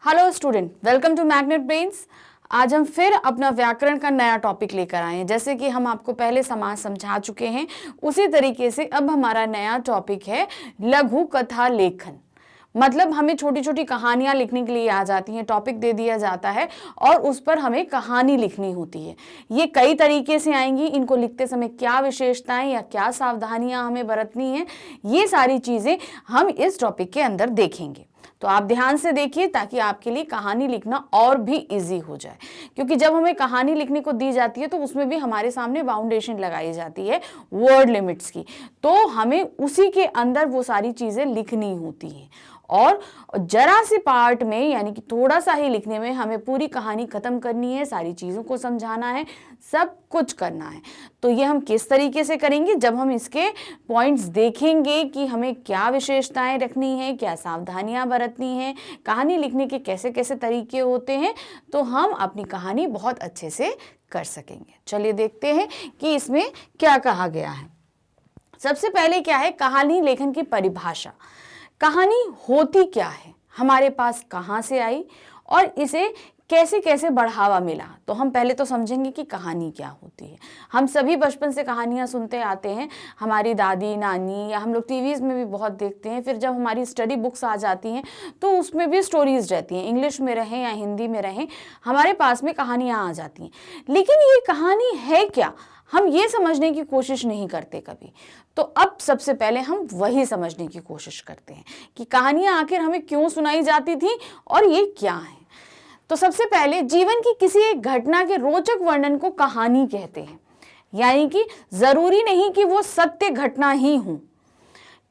Hello student, welcome to magnet brains. आज हम फिर अपना व्याकरण का नया टॉपिक लेकर आए हैं। जैसे कि हम आपको पहले समास समझा चुके हैं, उसी तरीके से अब हमारा नया टॉपिक है लघु कथा लेखन। मतलब हमें छोटी छोटी कहानियां लिखने के लिए आ जाती हैं, टॉपिक दे दिया जाता है और उस पर हमें कहानी लिखनी होती है। ये कई तरीके से आएंगी, इनको लिखते समय क्या विशेषताएं या क्या सावधानियां हमें बरतनी है, ये सारी चीजें हम इस टॉपिक के अंदर देखेंगे। तो आप ध्यान से देखिए ताकि आपके लिए कहानी लिखना और भी इजी हो जाए, क्योंकि जब हमें कहानी लिखने को दी जाती है तो उसमें भी हमारे सामने बाउंडेशन लगाई जाती है वर्ड लिमिट्स की, तो हमें उसी के अंदर वो सारी चीजें लिखनी होती हैं और जरा सी पार्ट में यानी कि थोड़ा सा ही लिखने में हमें पूरी कहानी खत्म करनी है, सारी चीज़ों को समझाना है, सब कुछ करना है। तो ये हम किस तरीके से करेंगे, जब हम इसके पॉइंट्स देखेंगे कि हमें क्या विशेषताएं रखनी है, क्या सावधानियां बरतनी है, कहानी लिखने के कैसे कैसे तरीके होते हैं, तो हम अपनी कहानी बहुत अच्छे से कर सकेंगे। चलिए देखते हैं कि इसमें क्या कहा गया है। सबसे पहले क्या है कहानी लेखन की परिभाषा। कहानी होती क्या है, हमारे पास कहाँ से आई और इसे कैसे कैसे बढ़ावा मिला। तो हम पहले तो समझेंगे कि कहानी क्या होती है। हम सभी बचपन से कहानियाँ सुनते आते हैं, हमारी दादी नानी या हम लोग टीवीज़ में भी बहुत देखते हैं। फिर जब हमारी स्टडी बुक्स आ जाती हैं तो उसमें भी स्टोरीज रहती हैं, इंग्लिश में रहें या हिंदी में रहें, हमारे पास में कहानियाँ आ जाती हैं। लेकिन ये कहानी है क्या, हम ये समझने की कोशिश नहीं करते कभी। तो अब सबसे पहले हम वही समझने की कोशिश करते हैं कि कहानियां आखिर हमें क्यों सुनाई जाती थी और ये क्या है। तो सबसे पहले जीवन की किसी एक घटना के रोचक वर्णन को कहानी कहते हैं। यानी कि जरूरी नहीं कि वो सत्य घटना ही हो,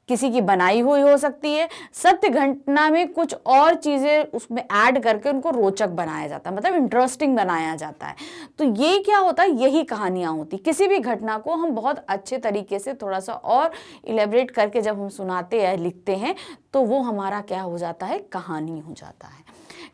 किसी की बनाई हुई हो सकती है। सत्य घटना में कुछ और चीज़ें उसमें ऐड करके उनको रोचक बनाया जाता है, मतलब इंटरेस्टिंग बनाया जाता है। तो ये क्या होता है, यही कहानियाँ होती। किसी भी घटना को हम बहुत अच्छे तरीके से थोड़ा सा और इलेबरेट करके जब हम सुनाते हैं लिखते हैं तो वो हमारा क्या हो जाता है, कहानी हो जाता है।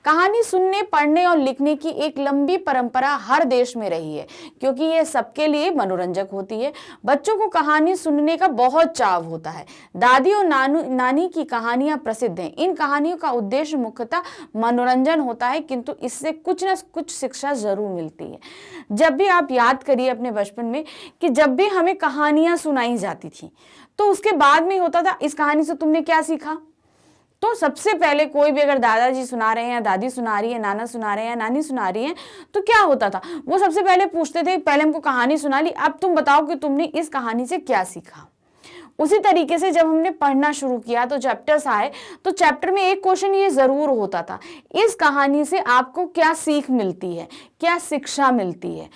कहानी सुनने, पढ़ने और लिखने की एक लंबी परंपरा हर देश में रही है, क्योंकि ये सबके लिए मनोरंजक होती है। बच्चों को कहानी सुनने का बहुत चाव होता है। दादी और नानी की कहानियां प्रसिद्ध हैं। इन कहानियों का उद्देश्य मुख्यतः मनोरंजन होता है, किंतु इससे कुछ न कुछ शिक्षा जरूर मिलती है। जब भी आप याद करिए अपने बचपन में कि जब भी हमें कहानियां सुनाई जाती थी तो उसके बाद में होता था इस कहानी से तुमने क्या सीखा। तो सबसे पहले कोई भी अगर दादाजी सुना रहे हैं या दादी सुना रही है, नाना सुना रहे हैं या नानी सुना रही है, तो क्या होता था, वो सबसे पहले पूछते थे पहले हमको कहानी सुना ली, अब तुम बताओ कि तुमने इस कहानी से क्या सीखा। उसी तरीके से जब हमने पढ़ना शुरू किया तो चैप्टर्स आए, तो चैप्टर में एक क्वेश्चन ये जरूर होता था, इस कहानी से आपको क्या सीख मिलती है, क्या शिक्षा मिलती है।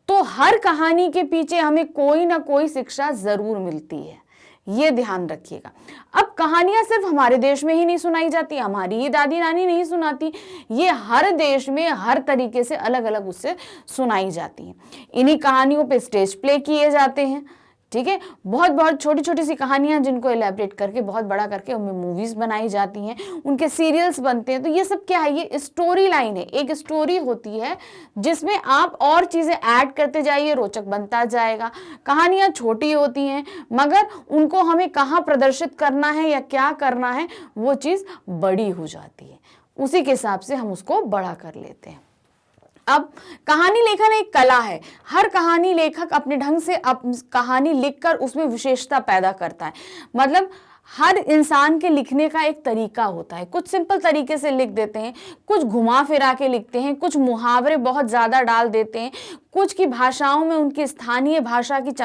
तो हर कहानी के पीछे हमें कोई ना कोई शिक्षा जरूर मिलती है, ये ध्यान रखिएगा। अब कहानियां सिर्फ हमारे देश में ही नहीं सुनाई जाती, हमारी ही दादी नानी नहीं सुनाती, ये हर देश में हर तरीके से अलग अलग उससे सुनाई जाती हैं। इन्हीं कहानियों पे स्टेज प्ले किए जाते हैं, ठीक है। बहुत बहुत छोटी छोटी सी कहानियां जिनको एलैबोरेट करके बहुत बड़ा करके उनमें मूवीज बनाई जाती हैं, उनके सीरियल्स बनते हैं। तो ये सब क्या है, ये स्टोरी लाइन है, एक स्टोरी होती है जिसमें आप और चीजें ऐड करते जाइए, रोचक बनता जाएगा। कहानियां छोटी होती हैं मगर उनको हमें कहाँ प्रदर्शित करना है या क्या करना है वो चीज बड़ी हो जाती है, उसी के हिसाब से हम उसको बड़ा कर लेते हैं। अब कहानी लेखन एक कला है। हर कहानी लेखक अपने ढंग से कहानी लिखकर उसमें विशेषता पैदा करता है। मतलब हर इंसान के लिखने का एक तरीका होता है। कुछ सिंपल तरीके से लिख देते हैं, कुछ घुमा फिरा के लिखते हैं, कुछ मुहावरे बहुत ज़्यादा डाल देते हैं, कुछ की भाषाओं में उनकी स्थानीय भाषा की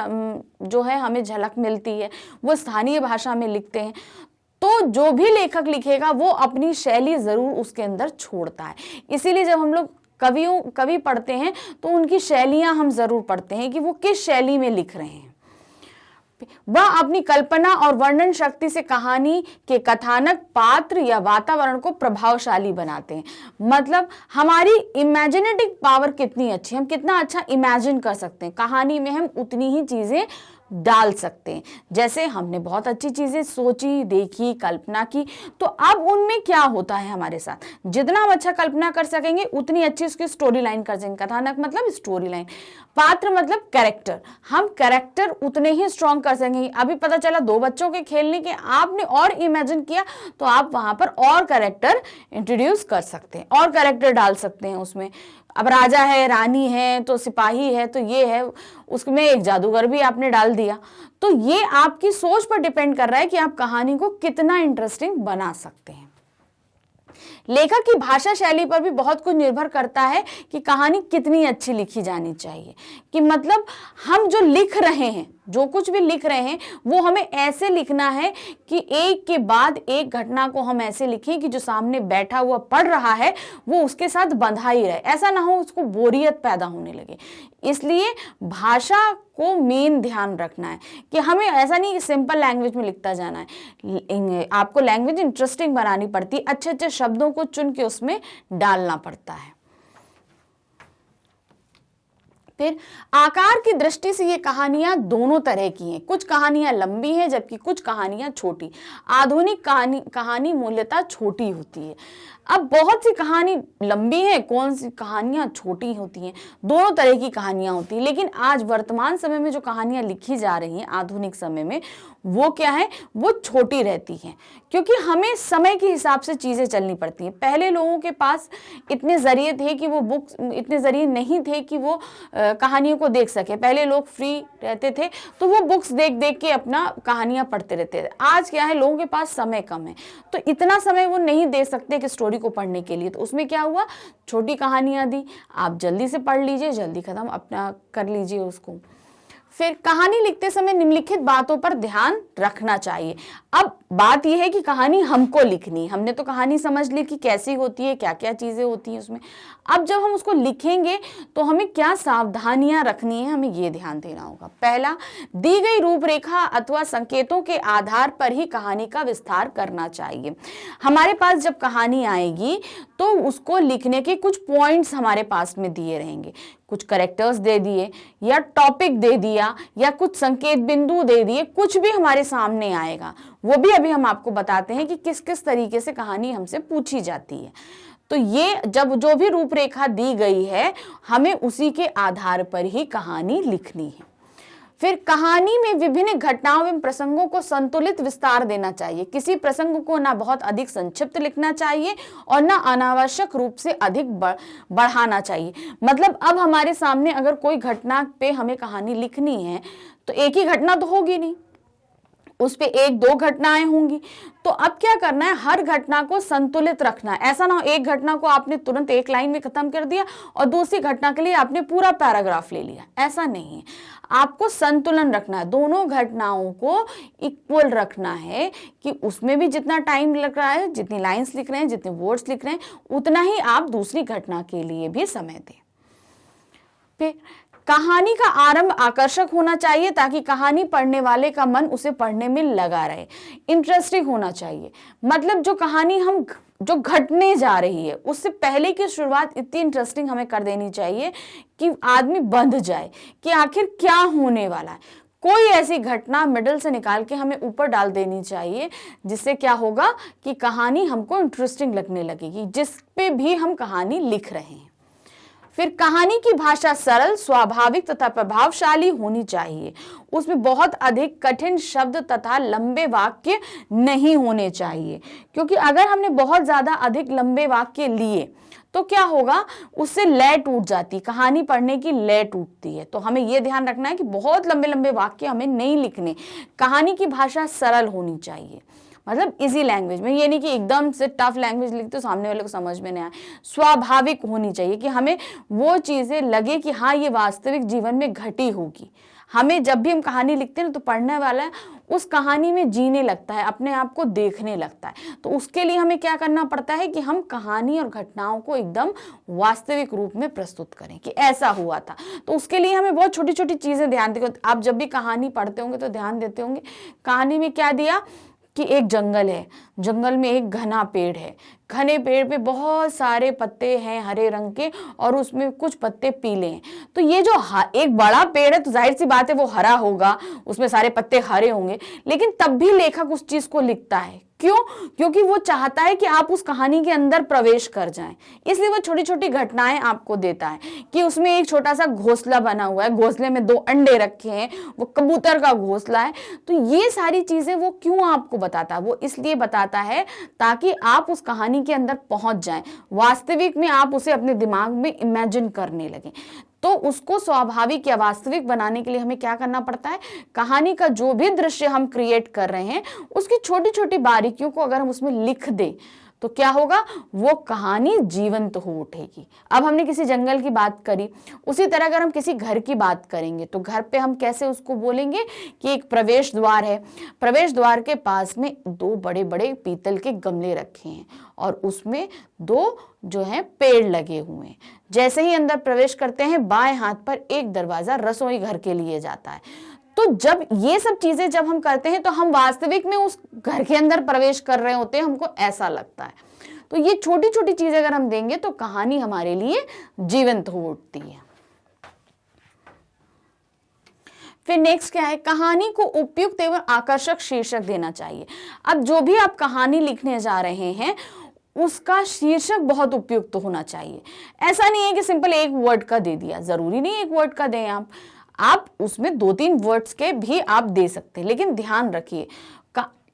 जो है हमें झलक मिलती है, वो स्थानीय भाषा में लिखते हैं। तो जो भी लेखक लिखेगा वो अपनी शैली ज़रूर उसके अंदर छोड़ता है। इसीलिए जब हम लोग कवि पढ़ते हैं तो उनकी शैलियां हम जरूर पढ़ते हैं कि वो किस शैली में लिख रहे हैं। वह अपनी कल्पना और वर्णन शक्ति से कहानी के कथानक, पात्र या वातावरण को प्रभावशाली बनाते हैं। मतलब हमारी इमेजिनेटिव पावर कितनी अच्छी, हम कितना अच्छा इमेजिन कर सकते हैं, कहानी में हम उतनी ही चीजें डाल सकते हैं। जैसे हमने बहुत अच्छी चीजें सोची, देखी, कल्पना की, तो अब उनमें क्या होता है हमारे साथ, जितना हम अच्छा कल्पना कर सकेंगे उतनी अच्छी उसकी स्टोरी लाइन कर सकेंगे। कथानक मतलब स्टोरी लाइन, पात्र मतलब कैरेक्टर, हम कैरेक्टर उतने ही स्ट्रॉन्ग कर सकेंगे। अभी पता चला दो बच्चों के खेलने के, आपने और इमेजिन किया तो आप वहां पर और कैरेक्टर इंट्रोड्यूस कर सकते हैं, और कैरेक्टर डाल सकते हैं उसमें। अब राजा है, रानी है, तो सिपाही है, तो ये है, उसमें एक जादूगर भी आपने डाल दिया। तो ये आपकी सोच पर डिपेंड कर रहा है कि आप कहानी को कितना इंटरेस्टिंग बना सकते हैं। लेखक की भाषा शैली पर भी बहुत कुछ निर्भर करता है कि कहानी कितनी अच्छी लिखी जानी चाहिए। कि मतलब हम जो लिख रहे हैं, जो कुछ भी लिख रहे हैं, वो हमें ऐसे लिखना है कि एक के बाद एक घटना को हम ऐसे लिखें कि जो सामने बैठा हुआ पढ़ रहा है वो उसके साथ बंधा ही रहे, ऐसा ना हो उसको बोरियत पैदा होने लगे। इसलिए भाषा को मेन ध्यान रखना है कि हमें ऐसा नहीं कि सिंपल लैंग्वेज में लिखता जाना है, आपको लैंग्वेज इंटरेस्टिंग बनानी पड़ती है, अच्छे अच्छे शब्दों को चुन के उसमें डालना पड़ता है। फिर आकार की दृष्टि से ये कहानियां दोनों तरह की हैं। कुछ कहानियां लंबी हैं जबकि कुछ कहानियां छोटी। आधुनिक कहानी मूल्यतः छोटी होती है। अब बहुत सी कहानी लंबी है, कौन सी कहानियां छोटी होती हैं, दोनों तरह की कहानियां होती हैं। लेकिन आज वर्तमान समय में जो कहानियां लिखी जा रही हैं आधुनिक समय में, वो क्या है, वो छोटी रहती हैं, क्योंकि हमें समय के हिसाब से चीज़ें चलनी पड़ती हैं। पहले लोगों के पास इतने ज़रिए थे कि वो बुक्स, इतने ज़रिए नहीं थे कि वो कहानियों को देख सके। पहले लोग फ्री रहते थे तो वो बुक्स देख देख के अपना कहानियाँ पढ़ते रहते थे। आज क्या है, लोगों के पास समय कम है, तो इतना समय वो नहीं दे सकते कि स्टोरी को पढ़ने के लिए। तो उसमें क्या हुआ, छोटी कहानियाँ दी, आप जल्दी से पढ़ लीजिए, जल्दी ख़त्म अपना कर लीजिए उसको। फिर कहानी लिखते समय निम्नलिखित बातों पर ध्यान रखना चाहिए। अब बात यह है कि कहानी हमको लिखनी, हमने तो कहानी समझ ली कि कैसी होती है, क्या क्या चीज़ें होती हैं उसमें। अब जब हम उसको लिखेंगे तो हमें क्या सावधानियां रखनी है, हमें ये ध्यान देना होगा। पहला, दी गई रूपरेखा अथवा संकेतों के आधार पर ही कहानी का विस्तार करना चाहिए। हमारे पास जब कहानी आएगी तो उसको लिखने के कुछ पॉइंट्स हमारे पास में दिए रहेंगे, कुछ कैरेक्टर्स दे दिए या टॉपिक दे दिया या कुछ संकेत बिंदु दे दिए, कुछ भी हमारे सामने आएगा। वो भी अभी हम आपको बताते हैं कि किस किस तरीके से कहानी हमसे पूछी जाती है। तो ये जब जो भी रूपरेखा दी गई है, हमें उसी के आधार पर ही कहानी लिखनी है। फिर कहानी में विभिन्न घटनाओं एवं प्रसंगों को संतुलित विस्तार देना चाहिए। किसी प्रसंग को ना बहुत अधिक संक्षिप्त लिखना चाहिए और ना अनावश्यक रूप से अधिक बढ़ाना चाहिए। मतलब अब हमारे सामने अगर कोई घटना पे हमें कहानी लिखनी है तो एक ही घटना तो होगी नहीं, उस पे एक दो घटनाएं होंगी। तो अब क्या करना है, हर घटना को संतुलित रखना है। ऐसा ना हो एक घटना को आपने तुरंत एक लाइन में खत्म कर दिया और दूसरी घटना के लिए आपने पूरा पैराग्राफ ले लिया, ऐसा नहीं है। आपको संतुलन रखना है, दोनों घटनाओं को इक्वल रखना है कि उसमें भी जितना टाइम लग रहा है, जितनी लाइन्स लिख रहे हैं, जितने वर्ड्स लिख रहे हैं, उतना ही आप दूसरी घटना के लिए भी समय दें। फिर कहानी का आरंभ आकर्षक होना चाहिए ताकि कहानी पढ़ने वाले का मन उसे पढ़ने में लगा रहे। इंटरेस्टिंग होना चाहिए, मतलब जो कहानी हम जो घटने जा रही है उससे पहले की शुरुआत इतनी इंटरेस्टिंग हमें कर देनी चाहिए कि आदमी बंध जाए कि आखिर क्या होने वाला है। कोई ऐसी घटना मिडल से निकाल के हमें ऊपर डाल देनी चाहिए जिससे क्या होगा कि कहानी हमको इंटरेस्टिंग लगने लगेगी, जिस पे भी हम कहानी लिख रहे हैं। फिर कहानी की भाषा सरल, स्वाभाविक तथा प्रभावशाली होनी चाहिए। उसमें बहुत अधिक कठिन शब्द तथा लंबे वाक्य नहीं होने चाहिए, क्योंकि अगर हमने बहुत ज्यादा अधिक लंबे वाक्य लिए तो क्या होगा, उससे लय टूट जाती, कहानी पढ़ने की लय टूटती है। तो हमें यह ध्यान रखना है कि बहुत लंबे लंबे वाक्य हमें नहीं लिखने। कहानी की भाषा सरल होनी चाहिए, मतलब इजी लैंग्वेज में, ये नहीं कि एकदम से टफ लैंग्वेज लिखते तो सामने वाले को समझ में नहीं आए। स्वाभाविक होनी चाहिए कि हमें वो चीज़ें लगे कि हाँ ये वास्तविक जीवन में घटी होगी। हमें जब भी हम कहानी लिखते हैं तो पढ़ने वाला उस कहानी में जीने लगता है, अपने आप को देखने लगता है। तो उसके लिए हमें क्या करना पड़ता है कि हम कहानी और घटनाओं को एकदम वास्तविक रूप में प्रस्तुत करें कि ऐसा हुआ था। तो उसके लिए हमें बहुत छोटी छोटी चीज़ें ध्यान दें। आप जब भी कहानी पढ़ते होंगे तो ध्यान देते होंगे कहानी में क्या दिया कि एक जंगल है, जंगल में एक घना पेड़ है, घने पेड़ पे बहुत सारे पत्ते हैं हरे रंग के और उसमें कुछ पत्ते पीले हैं। तो ये जो एक बड़ा पेड़ है तो जाहिर सी बात है वो हरा होगा, उसमें सारे पत्ते हरे होंगे, लेकिन तब भी लेखक उस चीज को लिखता है। क्यों? क्योंकि वो चाहता है कि आप उस कहानी के अंदर प्रवेश कर जाएं, इसलिए वो छोटी छोटी घटनाएं आपको देता है कि उसमें एक छोटा सा घोंसला बना हुआ है, घोंसले में 2 अंडे रखे हैं, वो कबूतर का घोंसला है। तो ये सारी चीजें वो क्यों आपको बताता है? वो इसलिए बताता है ताकि आप उस कहानी के अंदर पहुंच जाएं, वास्तविक में आप उसे अपने दिमाग में इमेजिन करने लगें। तो उसको स्वाभाविक या वास्तविक बनाने के लिए हमें क्या करना पड़ता है? कहानी का जो भी दृश्य हम क्रिएट कर रहे हैं उसकी छोटी छोटी बारीकियों को अगर हम उसमें लिख दें तो क्या होगा? वो कहानी जीवंत हो उठेगी। अब हमने किसी जंगल की बात करी, उसी तरह अगर हम किसी घर की बात करेंगे तो घर पे हम कैसे उसको बोलेंगे कि एक प्रवेश द्वार है, प्रवेश द्वार के पास में 2 बड़े बड़े पीतल के गमले रखे हैं और उसमें 2 जो है पेड़ लगे हुए हैं। जैसे ही अंदर प्रवेश करते हैं बाएं हाथ पर एक दरवाजा रसोई घर के लिए जाता है। तो जब ये सब चीजें जब हम करते हैं तो हम वास्तविक में उस घर के अंदर प्रवेश कर रहे होते हैं, हमको ऐसा लगता है। तो ये छोटी छोटी चीजें अगर हम देंगे तो कहानी हमारे लिए जीवंत हो उठती है। फिर नेक्स्ट क्या है? कहानी को उपयुक्त एवं आकर्षक शीर्षक देना चाहिए। अब जो भी आप कहानी लिखने जा रहे हैं उसका शीर्षक बहुत उपयुक्त होना चाहिए। ऐसा नहीं है कि सिंपल एक वर्ड का दे दिया, जरूरी नहीं एक वर्ड का दें आप उसमें 2-3 वर्ड्स के भी आप दे सकते हैं, लेकिन ध्यान रखिए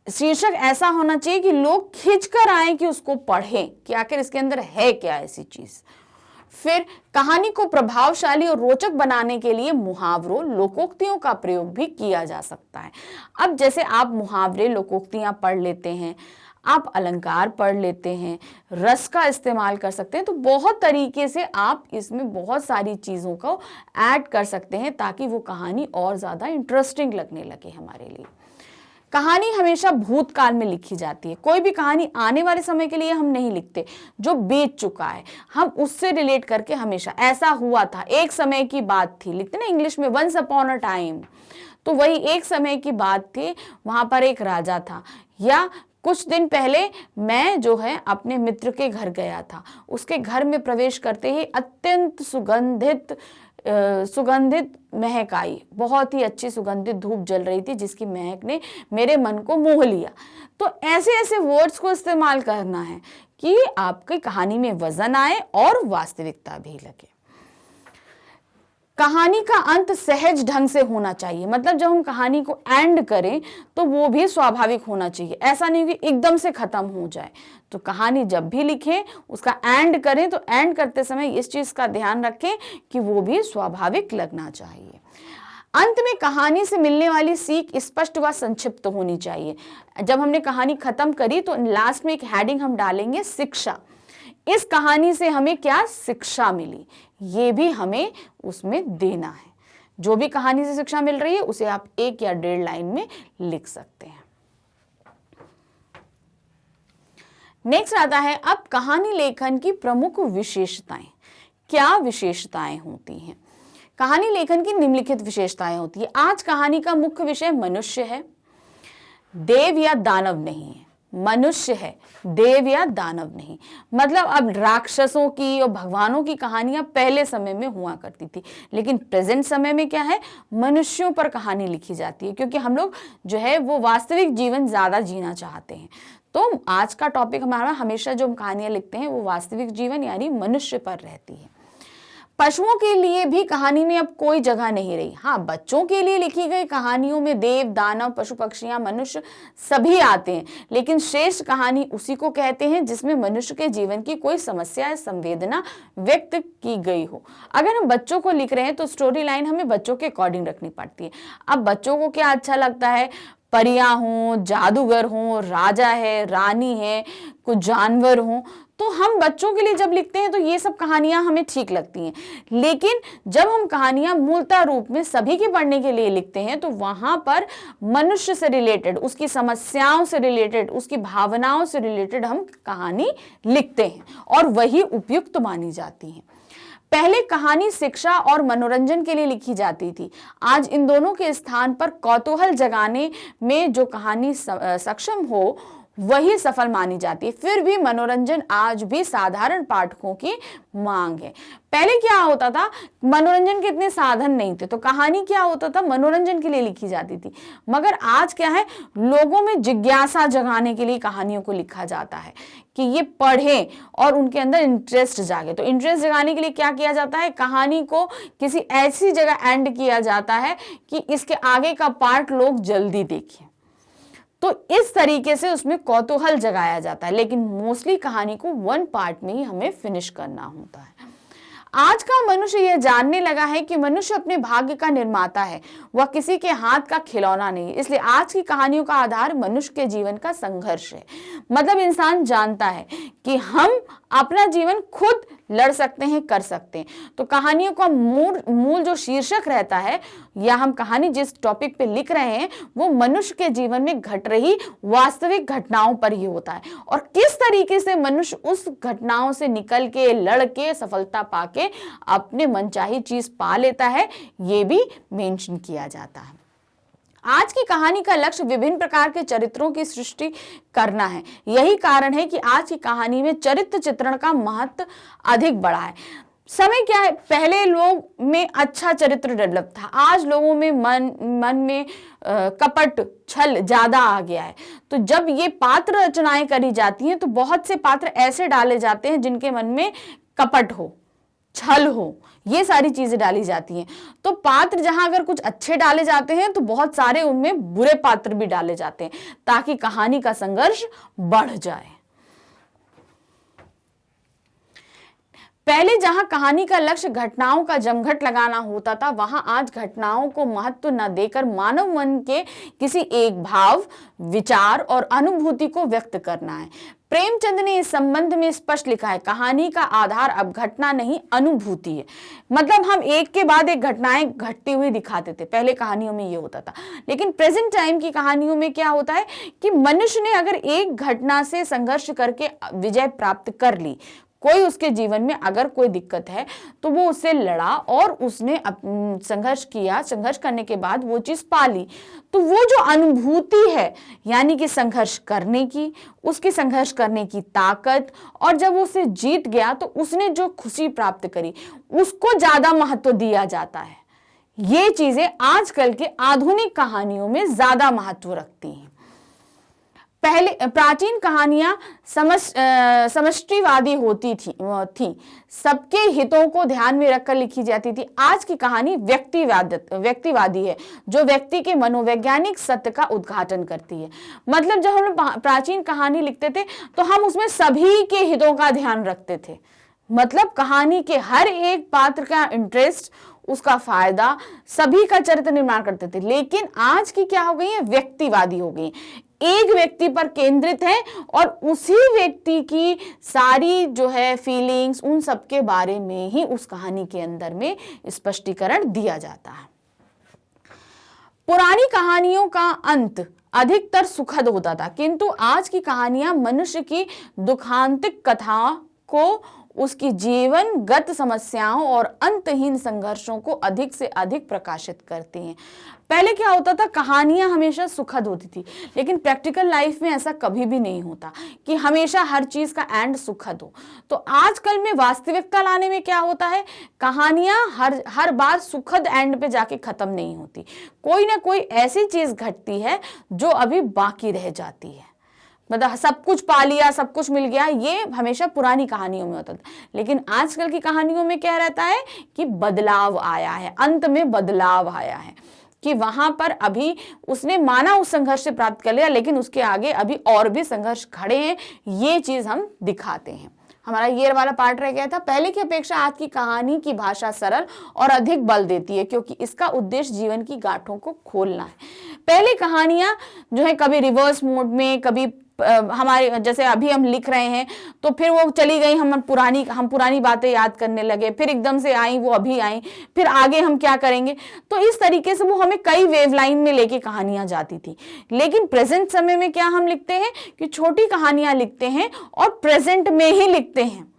शीर्षक ऐसा होना चाहिए कि लोग खींच कर आए कि उसको पढ़ें कि आखिर इसके अंदर है क्या ऐसी चीज। फिर कहानी को प्रभावशाली और रोचक बनाने के लिए मुहावरों, लोकोक्तियों का प्रयोग भी किया जा सकता है। अब जैसे आप मुहावरे, लोकोक्तियां पढ़ लेते हैं, आप अलंकार पढ़ लेते हैं, रस का इस्तेमाल कर सकते हैं, तो बहुत तरीके से आप इसमें बहुत सारी चीज़ों को ऐड कर सकते हैं ताकि वो कहानी और ज़्यादा इंटरेस्टिंग लगने लगे हमारे लिए। कहानी हमेशा भूतकाल में लिखी जाती है। कोई भी कहानी आने वाले समय के लिए हम नहीं लिखते, जो बीत चुका है हम उससे रिलेट करके हमेशा ऐसा हुआ था, एक समय की बात थी, लिखते ना इंग्लिश में वंस अपॉन अ टाइम, तो वही एक समय की बात थी, वहां पर एक राजा था, या कुछ दिन पहले मैं जो है अपने मित्र के घर गया था, उसके घर में प्रवेश करते ही अत्यंत सुगंधित महक आई, बहुत ही अच्छी सुगंधित धूप जल रही थी जिसकी महक ने मेरे मन को मोह लिया। तो ऐसे ऐसे वर्ड्स को इस्तेमाल करना है कि आपकी कहानी में वजन आए और वास्तविकता भी लगे। कहानी का अंत सहज ढंग से होना चाहिए, मतलब जब हम कहानी को एंड करें तो वो भी स्वाभाविक होना चाहिए, ऐसा नहीं कि एकदम से खत्म हो जाए। तो कहानी जब भी लिखें उसका एंड करें तो एंड करते समय इस चीज का ध्यान रखें कि वो भी स्वाभाविक लगना चाहिए। अंत में कहानी से मिलने वाली सीख स्पष्ट व संक्षिप्त होनी चाहिए। जब हमने कहानी खत्म करी तो लास्ट में एक हेडिंग हम डालेंगे शिक्षा। इस कहानी से हमें क्या शिक्षा मिली, ये भी हमें उसमें देना है। जो भी कहानी से शिक्षा मिल रही है उसे आप 1 या 1.5 लाइन में लिख सकते हैं। नेक्स्ट आता है अब कहानी लेखन की प्रमुख विशेषताएं। क्या विशेषताएं होती हैं? कहानी लेखन की निम्नलिखित विशेषताएं होती है। आज कहानी का मुख्य विषय मनुष्य है, देव या दानव नहीं है। मनुष्य है, देव या दानव नहीं। मतलब अब राक्षसों की और भगवानों की कहानियां पहले समय में हुआ करती थी, लेकिन प्रेजेंट समय में क्या है, मनुष्यों पर कहानी लिखी जाती है, क्योंकि हम लोग जो है वो वास्तविक जीवन ज्यादा जीना चाहते हैं। तो आज का टॉपिक हमारा हमेशा जो हम कहानियां लिखते हैं वो वास्तविक जीवन यानी मनुष्य पर रहती है। पशुओं के लिए भी कहानी में अब कोई जगह नहीं रही। हाँ, बच्चों के लिए लिखी गई कहानियों में देव, दानव, पशु पक्षियां, मनुष्य सभी आते हैं, लेकिन श्रेष्ठ कहानी उसी को कहते हैं जिसमें मनुष्य के जीवन की कोई समस्या या संवेदना व्यक्त की गई हो। अगर हम बच्चों को लिख रहे हैं तो स्टोरी लाइन हमें बच्चों के अकॉर्डिंग रखनी पड़ती है। अब बच्चों को क्या अच्छा लगता है, परियां हों, जादूगर हों, राजा है, रानी है, कुछ जानवर हों, तो हम बच्चों के लिए जब लिखते हैं तो ये सब कहानियां हमें ठीक लगती हैं। लेकिन जब हम कहानियां मूलतः रूप में सभी के पढ़ने के लिए लिखते हैं तो वहां पर मनुष्य से रिलेटेड, उसकी समस्याओं से रिलेटेड, उसकी भावनाओं से रिलेटेड हम कहानी लिखते हैं और वही उपयुक्त मानी जाती है। पहले कहानी शिक्षा और मनोरंजन के लिए लिखी जाती थी। आज इन दोनों के स्थान पर कौतूहल जगाने में जो कहानी सक्षम हो वही सफल मानी जाती है। फिर भी मनोरंजन आज भी साधारण पाठकों की मांग है। पहले क्या होता था, मनोरंजन के इतने साधन नहीं थे, तो कहानी क्या होता था, मनोरंजन के लिए लिखी जाती थी। मगर आज क्या है, लोगों में जिज्ञासा जगाने के लिए कहानियों को लिखा जाता है कि ये पढ़ें और उनके अंदर इंटरेस्ट जागे। तो इंटरेस्ट जगाने के लिए क्या किया जाता है, कहानी को किसी ऐसी जगह एंड किया जाता है कि इसके आगे का पार्ट लोग जल्दी देखें। तो इस तरीके से उसमें कौतूहल जगाया जाता है, लेकिन मोस्टली कहानी को वन पार्ट में ही हमें फिनिश करना होता है। आज का मनुष्य यह जानने लगा है कि मनुष्य अपने भाग्य का निर्माता है, वह किसी के हाथ का खिलौना नहीं। इसलिए आज की कहानियों का आधार मनुष्य के जीवन का संघर्ष है। मतलब इंसान जानता है कि हम अपना जीवन खुद लड़ सकते हैं, कर सकते हैं। तो कहानियों का मूल जो शीर्षक रहता है, या हम कहानी जिस टॉपिक पे लिख रहे हैं, वो मनुष्य के जीवन में घट रही वास्तविक घटनाओं पर ही होता है, और किस तरीके से मनुष्य उस घटनाओं से निकल के, लड़ के, सफलता पाके अपने मनचाही चीज पा लेता है, ये भी मेंशन किया जाता है। आज की कहानी का लक्ष्य विभिन्न प्रकार के चरित्रों की सृष्टि करना है। यही कारण है कि आज की कहानी में चरित्र चित्रण का महत्व अधिक बढ़ा है। समय क्या है, पहले लोग में अच्छा चरित्र डेवलप था, आज लोगों में मन में कपट, छल ज्यादा आ गया है। तो जब ये पात्र रचनाएं करी जाती हैं तो बहुत से पात्र ऐसे डाले जाते हैं जिनके मन में कपट हो, छल हो, ये सारी चीजें डाली जाती हैं। तो पात्र जहां अगर कुछ अच्छे डाले जाते हैं तो बहुत सारे उनमें बुरे पात्र भी डाले जाते हैं, ताकि कहानी का संघर्ष बढ़ जाए। पहले जहां कहानी का लक्ष्य घटनाओं का जमघट लगाना होता था, वहां आज घटनाओं को महत्व न देकर मानव मन के किसी एक भाव, विचार और अनुभूति को व्यक्त करना है। प्रेमचंद ने इस संबंध में स्पष्ट लिखा है, कहानी का आधार अब घटना नहीं, अनुभूति है। मतलब हम एक के बाद एक घटनाएं घटती हुई दिखाते थे, पहले कहानियों में ये होता था। लेकिन प्रेजेंट टाइम की कहानियों में क्या होता है कि मनुष्य ने अगर एक घटना से संघर्ष करके विजय प्राप्त कर ली, कोई उसके जीवन में अगर कोई दिक्कत है तो वो उससे लड़ा और उसने संघर्ष किया, संघर्ष करने के बाद वो चीज पा ली, तो वो जो अनुभूति है, यानी कि संघर्ष करने की, उसकी संघर्ष करने की ताकत, और जब वो उसे जीत गया तो उसने जो खुशी प्राप्त करी, उसको ज्यादा महत्व दिया जाता है। ये चीजें आजकल के आधुनिक कहानियों में ज्यादा महत्व रखती हैं। पहले प्राचीन कहानियां समष्टिवादी होती थी, सबके हितों को ध्यान में रखकर लिखी जाती थी। आज की कहानी व्यक्तिवादी है, जो व्यक्ति के मनोवैज्ञानिक सत्य का उद्घाटन करती है। मतलब जब हम प्राचीन कहानी लिखते थे तो हम उसमें सभी के हितों का ध्यान रखते थे। मतलब कहानी के हर एक पात्र का इंटरेस्ट, उसका फायदा, सभी का चरित्र निर्माण करते थे। लेकिन आज की क्या हो गई है, व्यक्तिवादी हो गई, एक व्यक्ति पर केंद्रित है और उसी व्यक्ति की सारी जो है फीलिंग्स, उन सब के बारे में ही उस कहानी के अंदर में स्पष्टीकरण दिया जाता है। पुरानी कहानियों का अंत अधिकतर सुखद होता था, किंतु आज की कहानियां मनुष्य की दुखांतिक कथा को, उसकी जीवनगत समस्याओं और अंतहीन संघर्षों को अधिक से अधिक प्रकाशित करती हैं। पहले क्या होता था, कहानियां हमेशा सुखद होती थी, लेकिन प्रैक्टिकल लाइफ में ऐसा कभी भी नहीं होता कि हमेशा हर चीज का एंड सुखद हो। तो आजकल में वास्तविकता लाने में क्या होता है, कहानियां हर बार सुखद एंड पे जाके खत्म नहीं होती, कोई ना कोई ऐसी चीज घटती है जो अभी बाकी रह जाती है। मतलब सब कुछ पा लिया, सब कुछ मिल गया, ये हमेशा पुरानी कहानियों में होता था। लेकिन आजकल की कहानियों में क्या रहता है कि बदलाव आया है, अंत में बदलाव आया है, कि वहां पर अभी उसने माना उस संघर्ष से प्राप्त कर लिया, लेकिन उसके आगे अभी और भी संघर्ष खड़े हैं। ये चीज हम दिखाते हैं। हमारा ये वाला पार्ट रह गया था। पहले की अपेक्षा आज की कहानी की भाषा सरल और अधिक बल देती है, क्योंकि इसका उद्देश्य जीवन की गांठों को खोलना है। पहले कहानियां जो है कभी रिवर्स मोड में, कभी हमारे जैसे अभी हम लिख रहे हैं तो फिर वो चली गई, हम पुरानी बातें याद करने लगे, फिर एकदम से आई वो अभी आई, फिर आगे हम क्या करेंगे। तो इस तरीके से वो हमें कई वेवलाइन में लेके कहानियां जाती थी। लेकिन प्रेजेंट समय में क्या हम लिखते हैं कि छोटी कहानियां लिखते हैं और प्रेजेंट में ही लिखते हैं।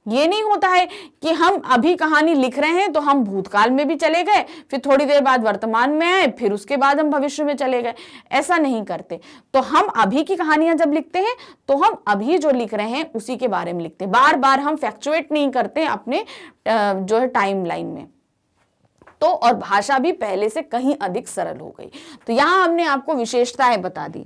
ये नहीं होता है कि हम अभी कहानी लिख रहे हैं तो हम भूतकाल में भी चले गए, फिर थोड़ी देर बाद वर्तमान में आए, फिर उसके बाद हम भविष्य में चले गए, ऐसा नहीं करते। तो हम अभी की कहानियां जब लिखते हैं तो हम अभी जो लिख रहे हैं उसी के बारे में लिखते हैं, बार बार हम फ्लक्चुएट नहीं करते अपने जो है टाइम लाइन में। तो और भाषा भी पहले से कहीं अधिक सरल हो गई। तो यहां हमने आपको विशेषताएं बता दी।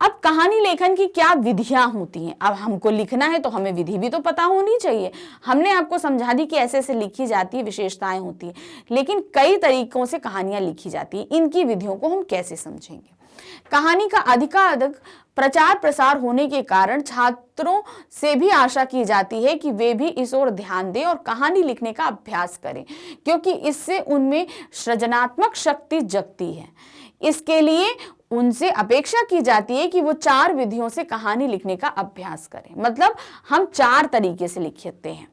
अब कहानी लेखन की क्या विधियां होती हैं। अब हमको लिखना है तो हमें विधि भी तो पता होनी चाहिए। हमने आपको समझा दी कि ऐसे ऐसे लिखी जाती है, विशेषताएं होती हैं, लेकिन कई तरीकों से कहानियां लिखी जाती हैं। इनकी विधियों को हम कैसे समझेंगे। कहानी का अधिकाधिक प्रचार प्रसार होने के कारण छात्रों से भी आशा की जाती है कि वे भी इस ओर ध्यान दें और कहानी लिखने का अभ्यास करें, क्योंकि इससे उनमें सृजनात्मक शक्ति जगती है। इसके लिए उनसे अपेक्षा की जाती है कि वो 4 विधियों से कहानी लिखने का अभ्यास करें। मतलब हम 4 तरीके से लिखते हैं।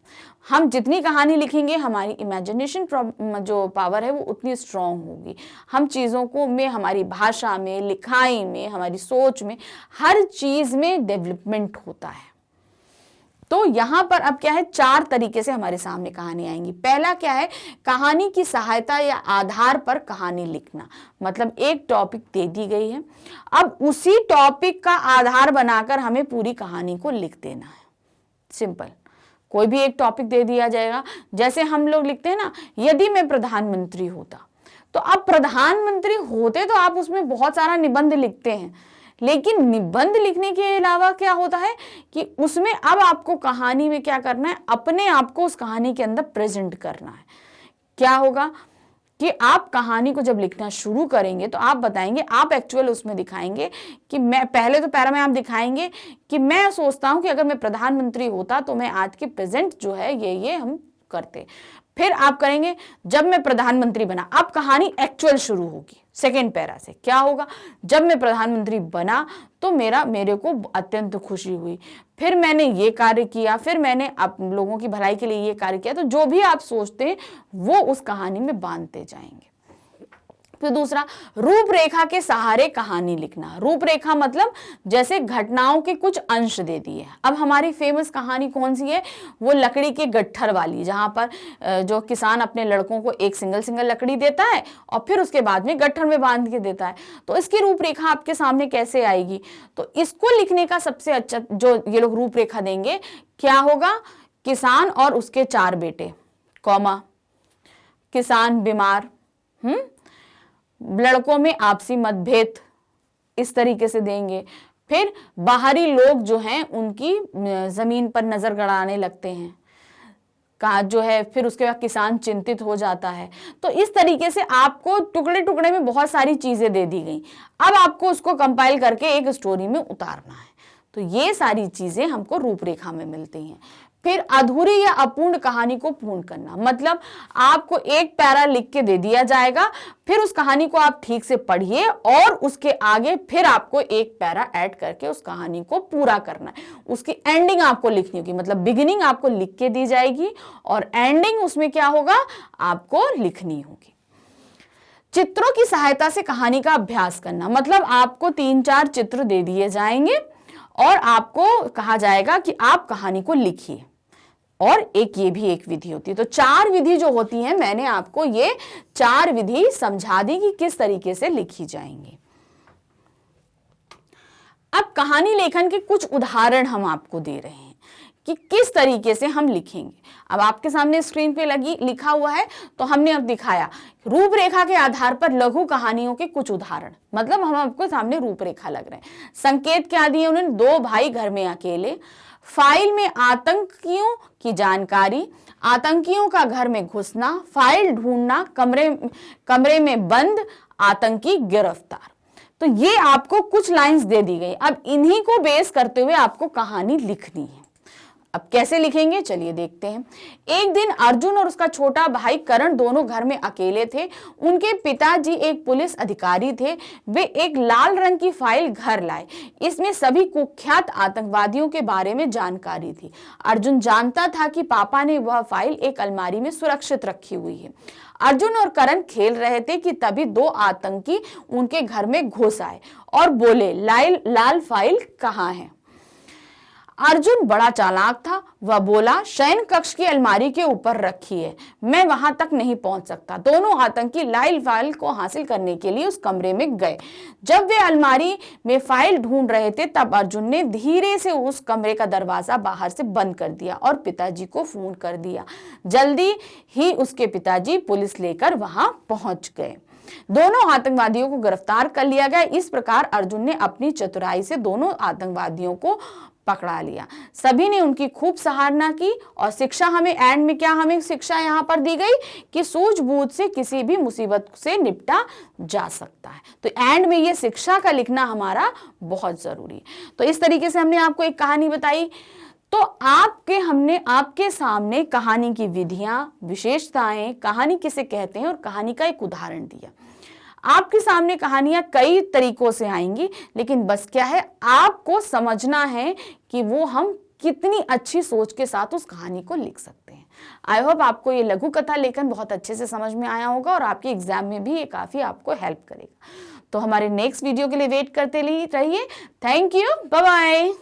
हम जितनी कहानी लिखेंगे हमारी इमेजिनेशन जो पावर है वो उतनी स्ट्रांग होगी। हम चीज़ों को में, हमारी भाषा में, लिखाई में, हमारी सोच में, हर चीज़ में डेवलपमेंट होता है। तो यहाँ पर अब क्या है, 4 तरीके से हमारे सामने कहानी आएंगी। पहला क्या है, कहानी की सहायता या आधार पर कहानी लिखना। मतलब एक टॉपिक दे दी गई है, अब उसी टॉपिक का आधार बनाकर हमें पूरी कहानी को लिख देना है। सिंपल, कोई भी एक टॉपिक दे दिया जाएगा। जैसे हम लोग लिखते हैं ना, यदि मैं प्रधानमंत्री होता, तो अब प्रधानमंत्री होते तो आप उसमें बहुत सारा निबंध लिखते हैं, लेकिन निबंध लिखने के अलावा क्या होता है कि उसमें अब आपको कहानी में क्या करना है, अपने आप को उस कहानी के अंदर प्रेजेंट करना है। क्या होगा कि आप कहानी को जब लिखना शुरू करेंगे तो आप बताएंगे, आप एक्चुअल उसमें दिखाएंगे कि मैं पहले तो पैरा में आप दिखाएंगे कि मैं सोचता हूं कि अगर मैं प्रधानमंत्री होता तो मैं आज के प्रेजेंट जो है ये हम करते। फिर आप करेंगे जब मैं प्रधानमंत्री बना, अब कहानी एक्चुअल शुरू होगी सेकेंड पैरा से। क्या होगा, जब मैं प्रधानमंत्री बना तो मेरे को अत्यंत खुशी हुई, फिर मैंने ये कार्य किया, फिर मैंने आप लोगों की भलाई के लिए ये कार्य किया। तो जो भी आप सोचते हैं वो उस कहानी में बांधते जाएंगे। फिर दूसरा, रूपरेखा के सहारे कहानी लिखना। रूपरेखा मतलब जैसे घटनाओं के कुछ अंश दे दिए। अब हमारी फेमस कहानी कौन सी है, वो लकड़ी के गट्ठर वाली, जहां पर जो किसान अपने लड़कों को एक सिंगल लकड़ी देता है और फिर उसके बाद में गट्ठर में बांध के देता है। तो इसकी रूपरेखा आपके सामने कैसे आएगी, तो इसको लिखने का सबसे अच्छा जो ये लोग रूपरेखा देंगे, क्या होगा, किसान और उसके 4 बेटे, कौमा, किसान बीमार, लड़कों में आपसी मतभेद, इस तरीके से देंगे। फिर बाहरी लोग जो हैं उनकी जमीन पर नजर गड़ाने लगते हैं, कहा जो है, फिर उसके बाद किसान चिंतित हो जाता है। तो इस तरीके से आपको टुकड़े टुकड़े में बहुत सारी चीजें दे दी गई। अब आपको उसको कंपाइल करके एक स्टोरी में उतारना है। तो ये सारी चीजें हमको रूपरेखा में मिलती हैं। फिर अधूरी या अपूर्ण कहानी को पूर्ण करना, मतलब आपको एक पैरा लिख के दे दिया जाएगा, फिर उस कहानी को आप ठीक से पढ़िए और उसके आगे फिर आपको एक पैरा ऐड करके उस कहानी को पूरा करना है। उसकी एंडिंग आपको लिखनी होगी, मतलब बिगिनिंग आपको लिख के दी जाएगी और एंडिंग उसमें क्या होगा, आपको लिखनी होगी। चित्रों की सहायता से कहानी का अभ्यास करना, मतलब आपको 3-4 चित्र दे दिए जाएंगे और आपको कहा जाएगा कि आप कहानी को लिखिए। और ये भी एक विधि होती है। तो 4 विधि जो होती हैं, मैंने आपको ये 4 विधि समझा दी कि किस तरीके से लिखी जाएंगी। अब कहानी लेखन के कुछ उदाहरण हम आपको दे रहे हैं कि किस तरीके से हम लिखेंगे। अब आपके सामने स्क्रीन पे लिखा हुआ है, तो हमने अब दिखाया रूपरेखा के आधार पर लघु कहानियों के कुछ उदाहरण, मतलब हम आपको सामने रूपरेखा लग रहे हैं। संकेत क्या दिए उन्होंने, 2 भाई घर में अकेले, फाइल में आतंकियों की जानकारी, आतंकियों का घर में घुसना, फाइल ढूंढना, कमरे में बंद, आतंकी गिरफ्तार। तो ये आपको कुछ लाइंस दे दी गई। अब इन्हीं को बेस करते हुए आपको कहानी लिखनी है। अब कैसे लिखेंगे, चलिए देखते हैं। एक दिन अर्जुन और उसका छोटा भाई करण दोनों घर में अकेले थे। उनके पिताजी एक पुलिस अधिकारी थे। वे एक लाल रंग की फाइल घर लाए। इसमें सभी कुख्यात आतंकवादियों के बारे में जानकारी थी। अर्जुन जानता था कि पापा ने वह फाइल एक अलमारी में सुरक्षित रखी हुई है। अर्जुन और करण खेल रहे थे कि तभी 2 आतंकी उनके घर में घुस आए और बोले, लाल फाइल कहाँ है। अर्जुन बड़ा चालाक था। वह बोला, शयन कक्ष की अलमारी के ऊपर रखी है, मैं वहां तक नहीं पहुंच सकता। दोनों आतंकी लाइल फाइल को हासिल करने के लिए उस कमरे में गए। जब वे अलमारी में फाइल ढूंढ रहे थे तब अर्जुन ने धीरे से उस कमरे का दरवाजा बाहर से बंद कर दिया और पिताजी को फोन कर दिया। जल्दी ही उसके पिताजी पुलिस लेकर वहां पहुंच गए। दोनों आतंकवादियों को गिरफ्तार कर लिया गया। इस प्रकार अर्जुन ने अपनी चतुराई से दोनों आतंकवादियों को पकड़ा लिया। सभी ने उनकी खूब सराहना की और शिक्षा हमें एंड में क्या हमें शिक्षा यहाँ पर दी गई कि सूझबूझ से किसी भी मुसीबत से निपटा जा सकता है। तो एंड में ये शिक्षा का लिखना हमारा बहुत जरूरी है। तो इस तरीके से हमने आपको एक कहानी बताई। तो हमने आपके सामने कहानी की विधियां, विशेषताएं, कहानी किसे कहते हैं और कहानी का एक उदाहरण दिया। आपके सामने कहानियां कई तरीकों से आएंगी, लेकिन बस क्या है, आपको समझना है कि वो हम कितनी अच्छी सोच के साथ उस कहानी को लिख सकते हैं। आई होप आपको ये लघु कथा लेखन बहुत अच्छे से समझ में आया होगा और आपके एग्जाम में भी ये काफी आपको हेल्प करेगा। तो हमारे नेक्स्ट वीडियो के लिए वेट करते रहिए। Thank you, bye bye.